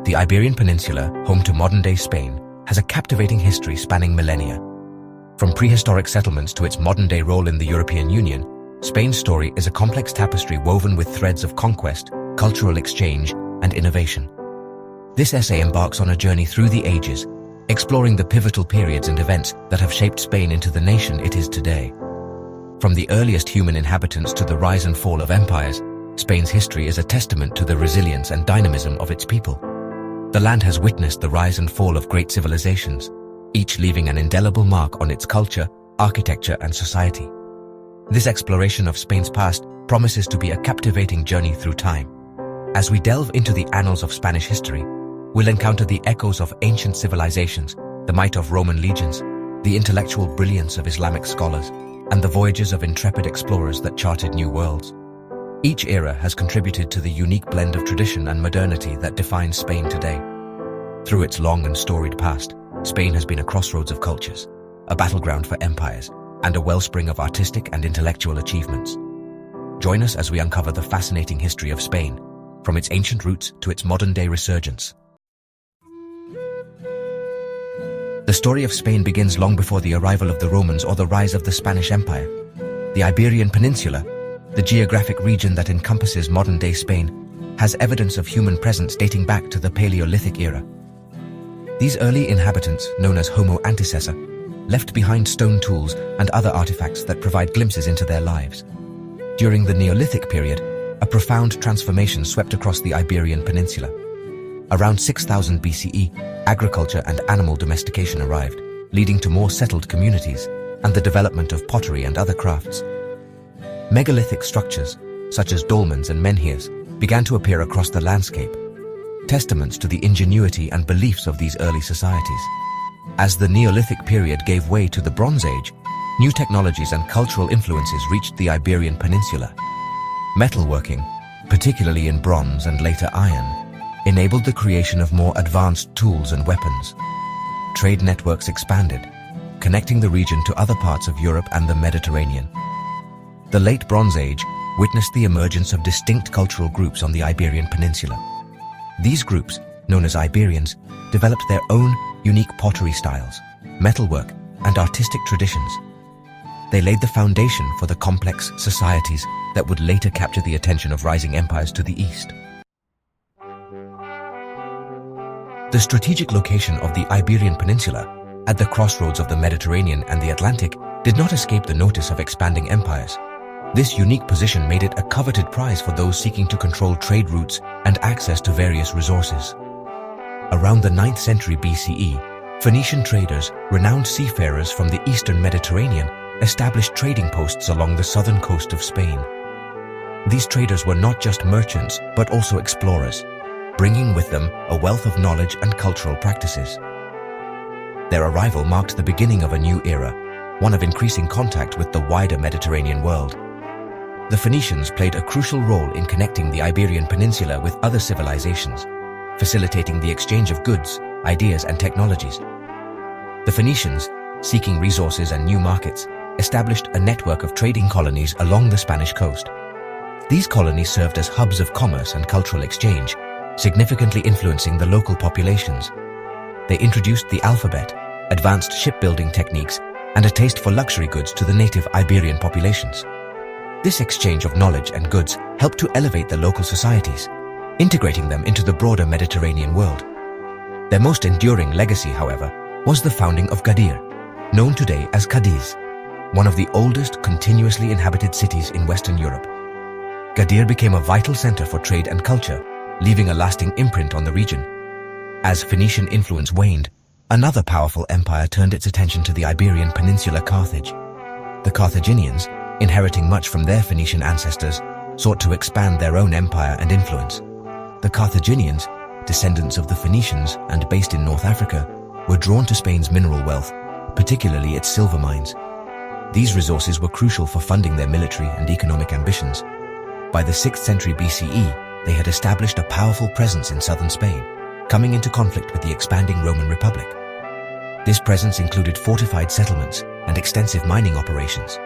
The Iberian Peninsula, home to modern-day Spain, has a captivating history spanning millennia. From prehistoric settlements to its modern-day role in the European Union, Spain's story is a complex tapestry woven with threads of conquest, cultural exchange, and innovation. This essay embarks on a journey through the ages, exploring the pivotal periods and events that have shaped Spain into the nation it is today. From the earliest human inhabitants to the rise and fall of empires, Spain's history is a testament to the resilience and dynamism of its people. The land has witnessed the rise and fall of great civilizations, each leaving an indelible mark on its culture, architecture, and society. This exploration of Spain's past promises to be a captivating journey through time. As we delve into the annals of Spanish history, we'll encounter the echoes of ancient civilizations, the might of Roman legions, the intellectual brilliance of Islamic scholars, and the voyages of intrepid explorers that charted new worlds. Each era has contributed to the unique blend of tradition and modernity that defines Spain today. Through its long and storied past, Spain has been a crossroads of cultures, a battleground for empires, and a wellspring of artistic and intellectual achievements. Join us as we uncover the fascinating history of Spain, from its ancient roots to its modern-day resurgence. The story of Spain begins long before the arrival of the Romans or the rise of the Spanish Empire. The Iberian Peninsula, the geographic region that encompasses modern-day Spain, has evidence of human presence dating back to the Paleolithic era. These early inhabitants, known as Homo antecessor, left behind stone tools and other artifacts that provide glimpses into their lives. During the Neolithic period, a profound transformation swept across the Iberian Peninsula. Around 6000 BCE, agriculture and animal domestication arrived, leading to more settled communities and the development of pottery and other crafts. Megalithic structures, such as dolmens and menhirs, began to appear across the landscape, testaments to the ingenuity and beliefs of these early societies. As the Neolithic period gave way to the Bronze Age, new technologies and cultural influences reached the Iberian Peninsula. Metalworking, particularly in bronze and later iron, enabled the creation of more advanced tools and weapons. Trade networks expanded, connecting the region to other parts of Europe and the Mediterranean. The Late Bronze Age witnessed the emergence of distinct cultural groups on the Iberian Peninsula. These groups, known as Iberians, developed their own unique pottery styles, metalwork, and artistic traditions. They laid the foundation for the complex societies that would later capture the attention of rising empires to the east. The strategic location of the Iberian Peninsula, at the crossroads of the Mediterranean and the Atlantic, did not escape the notice of expanding empires. This unique position made it a coveted prize for those seeking to control trade routes and access to various resources. Around the 9th century BCE, Phoenician traders, renowned seafarers from the eastern Mediterranean, established trading posts along the southern coast of Spain. These traders were not just merchants, but also explorers, bringing with them a wealth of knowledge and cultural practices. Their arrival marked the beginning of a new era, one of increasing contact with the wider Mediterranean world. The Phoenicians played a crucial role in connecting the Iberian Peninsula with other civilizations, facilitating the exchange of goods, ideas, and technologies. The Phoenicians, seeking resources and new markets, established a network of trading colonies along the Spanish coast. These colonies served as hubs of commerce and cultural exchange, significantly influencing the local populations. They introduced the alphabet, advanced shipbuilding techniques, and a taste for luxury goods to the native Iberian populations. This exchange of knowledge and goods helped to elevate the local societies, integrating them into the broader Mediterranean world. Their most enduring legacy, however, was the founding of Gadir, known today as Cadiz, one of the oldest continuously inhabited cities in Western Europe. Gadir became a vital center for trade and culture, leaving a lasting imprint on the region. As Phoenician influence waned, another powerful empire turned its attention to the Iberian Peninsula, Carthage. The Carthaginians, inheriting much from their Phoenician ancestors, sought to expand their own empire and influence. The Carthaginians, descendants of the Phoenicians and based in North Africa, were drawn to Spain's mineral wealth, particularly its silver mines. These resources were crucial for funding their military and economic ambitions. By the 6th century BCE, they had established a powerful presence in southern Spain, coming into conflict with the expanding Roman Republic. This presence included fortified settlements and extensive mining operations.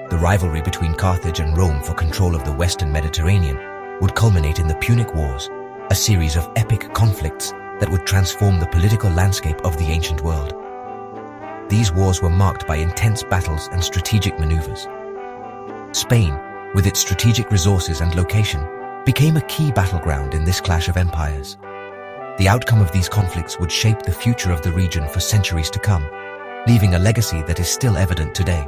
The rivalry between Carthage and Rome for control of the western Mediterranean would culminate in the Punic Wars, a series of epic conflicts that would transform the political landscape of the ancient world. These wars were marked by intense battles and strategic maneuvers. Spain, with its strategic resources and location, became a key battleground in this clash of empires. The outcome of these conflicts would shape the future of the region for centuries to come, leaving a legacy that is still evident today.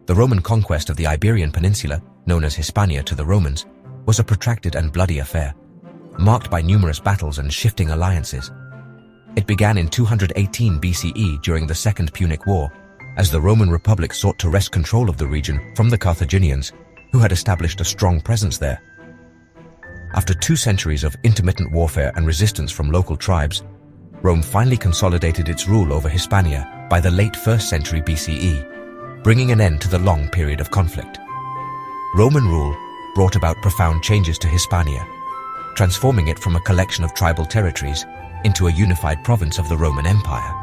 The Roman conquest of the Iberian Peninsula, known as Hispania to the Romans, was a protracted and bloody affair, marked by numerous battles and shifting alliances. It began in 218 BCE during the Second Punic War, as the Roman Republic sought to wrest control of the region from the Carthaginians, who had established a strong presence there. After 2 centuries of intermittent warfare and resistance from local tribes, Rome finally consolidated its rule over Hispania by the late 1st century BCE, bringing an end to the long period of conflict. Roman rule brought about profound changes to Hispania, transforming it from a collection of tribal territories into a unified province of the Roman Empire.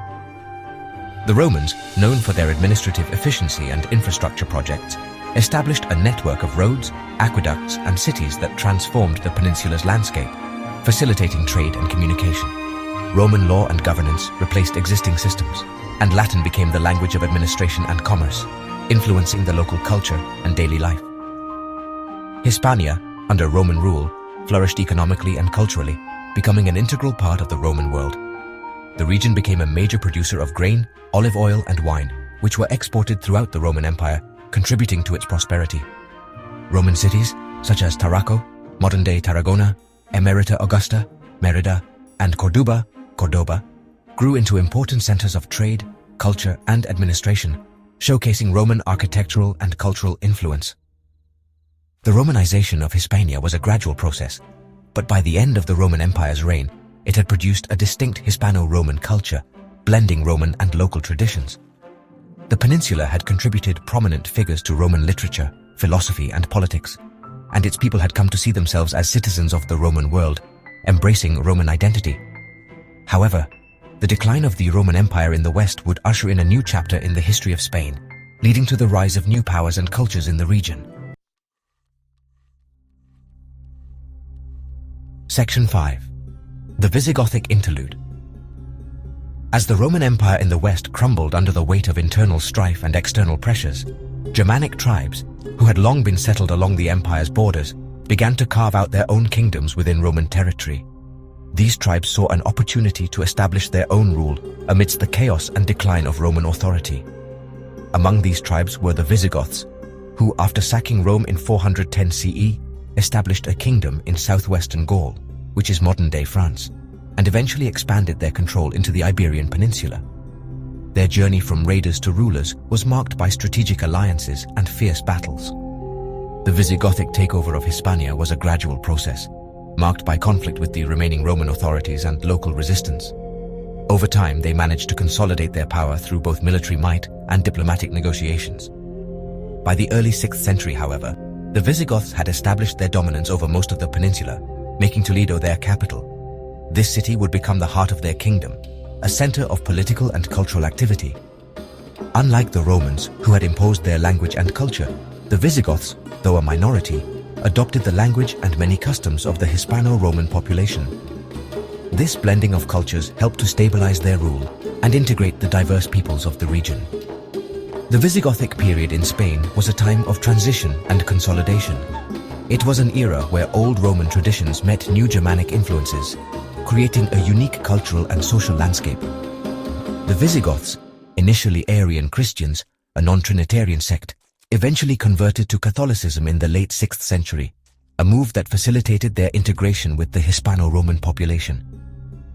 The Romans, known for their administrative efficiency and infrastructure projects, established a network of roads, aqueducts, and cities that transformed the peninsula's landscape, facilitating trade and communication. Roman law and governance replaced existing systems, and Latin became the language of administration and commerce, influencing the local culture and daily life. Hispania, under Roman rule, flourished economically and culturally, becoming an integral part of the Roman world. The region became a major producer of grain, olive oil, and wine, which were exported throughout the Roman Empire, contributing to its prosperity. Roman cities, such as Tarraco, modern-day Tarragona, Emerita Augusta, Merida, and Cordoba, grew into important centers of trade, culture, and administration, showcasing Roman architectural and cultural influence. The Romanization of Hispania was a gradual process, but by the end of the Roman Empire's reign, it had produced a distinct Hispano-Roman culture, blending Roman and local traditions. The peninsula had contributed prominent figures to Roman literature, philosophy, and politics, and its people had come to see themselves as citizens of the Roman world, embracing Roman identity. However, the decline of the Roman Empire in the West would usher in a new chapter in the history of Spain, leading to the rise of new powers and cultures in the region. Section 5. The Visigothic Interlude. As the Roman Empire in the West crumbled under the weight of internal strife and external pressures, Germanic tribes, who had long been settled along the empire's borders, began to carve out their own kingdoms within Roman territory. These tribes saw an opportunity to establish their own rule amidst the chaos and decline of Roman authority. Among these tribes were the Visigoths, who, after sacking Rome in 410 CE, established a kingdom in southwestern Gaul, which is modern-day France, and eventually expanded their control into the Iberian Peninsula. Their journey from raiders to rulers was marked by strategic alliances and fierce battles. The Visigothic takeover of Hispania was a gradual process, marked by conflict with the remaining Roman authorities and local resistance. Over time, they managed to consolidate their power through both military might and diplomatic negotiations. By the early 6th century, however, the Visigoths had established their dominance over most of the peninsula, making Toledo their capital. This city would become the heart of their kingdom, a center of political and cultural activity. Unlike the Romans, who had imposed their language and culture, the Visigoths, though a minority, adopted the language and many customs of the Hispano-Roman population. This blending of cultures helped to stabilize their rule and integrate the diverse peoples of the region. The Visigothic period in Spain was a time of transition and consolidation. It was an era where old Roman traditions met new Germanic influences, creating a unique cultural and social landscape. The Visigoths, initially Arian Christians, a non-Trinitarian sect, eventually converted to Catholicism in the late 6th century, a move that facilitated their integration with the Hispano-Roman population.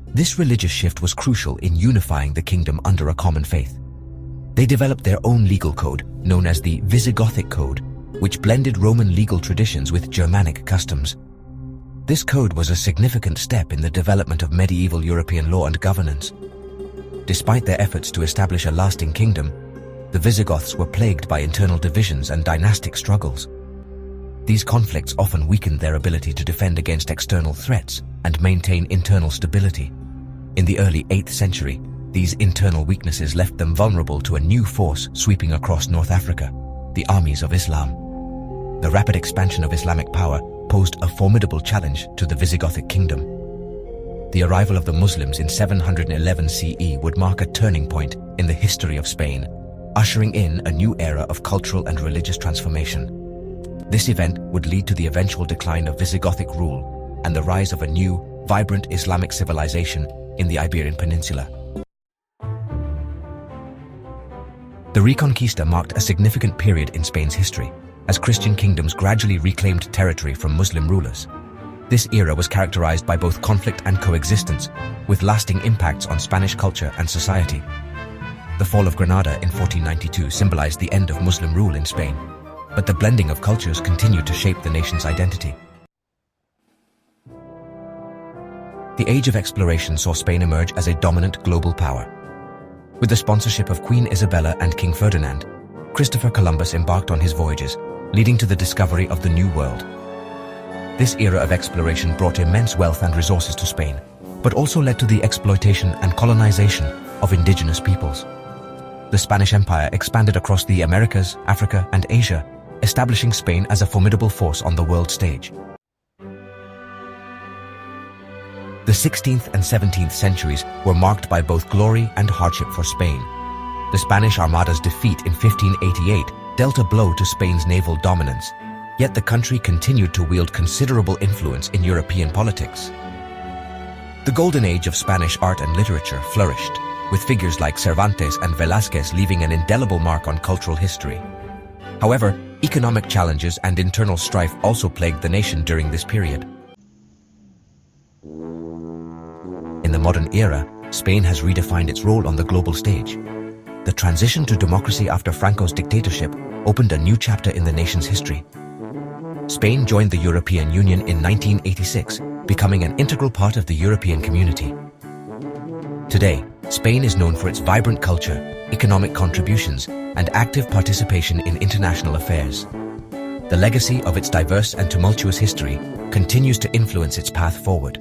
This religious shift was crucial in unifying the kingdom under a common faith. They developed their own legal code, known as the Visigothic Code, which blended Roman legal traditions with Germanic customs. This code was a significant step in the development of medieval European law and governance. Despite their efforts to establish a lasting kingdom, the Visigoths were plagued by internal divisions and dynastic struggles. These conflicts often weakened their ability to defend against external threats and maintain internal stability. In the early 8th century, these internal weaknesses left them vulnerable to a new force sweeping across North Africa, the armies of Islam. The rapid expansion of Islamic power posed a formidable challenge to the Visigothic kingdom. The arrival of the Muslims in 711 CE would mark a turning point in the history of Spain, ushering in a new era of cultural and religious transformation. This event would lead to the eventual decline of Visigothic rule and the rise of a new, vibrant Islamic civilization in the Iberian Peninsula. The Reconquista marked a significant period in Spain's history, as Christian kingdoms gradually reclaimed territory from Muslim rulers. This era was characterized by both conflict and coexistence, with lasting impacts on Spanish culture and society. The fall of Granada in 1492 symbolized the end of Muslim rule in Spain, but the blending of cultures continued to shape the nation's identity. The Age of Exploration saw Spain emerge as a dominant global power. With the sponsorship of Queen Isabella and King Ferdinand, Christopher Columbus embarked on his voyages, leading to the discovery of the New World. This era of exploration brought immense wealth and resources to Spain, but also led to the exploitation and colonization of indigenous peoples. The Spanish Empire expanded across the Americas, Africa, and Asia, establishing Spain as a formidable force on the world stage. The 16th and 17th centuries were marked by both glory and hardship for Spain. The Spanish Armada's defeat in 1588 dealt a blow to Spain's naval dominance, yet the country continued to wield considerable influence in European politics. The golden age of Spanish art and literature flourished, with figures like Cervantes and Velázquez leaving an indelible mark on cultural history. However, economic challenges and internal strife also plagued the nation during this period. In the modern era, Spain has redefined its role on the global stage. The transition to democracy after Franco's dictatorship opened a new chapter in the nation's history. Spain joined the European Union in 1986, becoming an integral part of the European community. Today, Spain is known for its vibrant culture, economic contributions, and active participation in international affairs. The legacy of its diverse and tumultuous history continues to influence its path forward.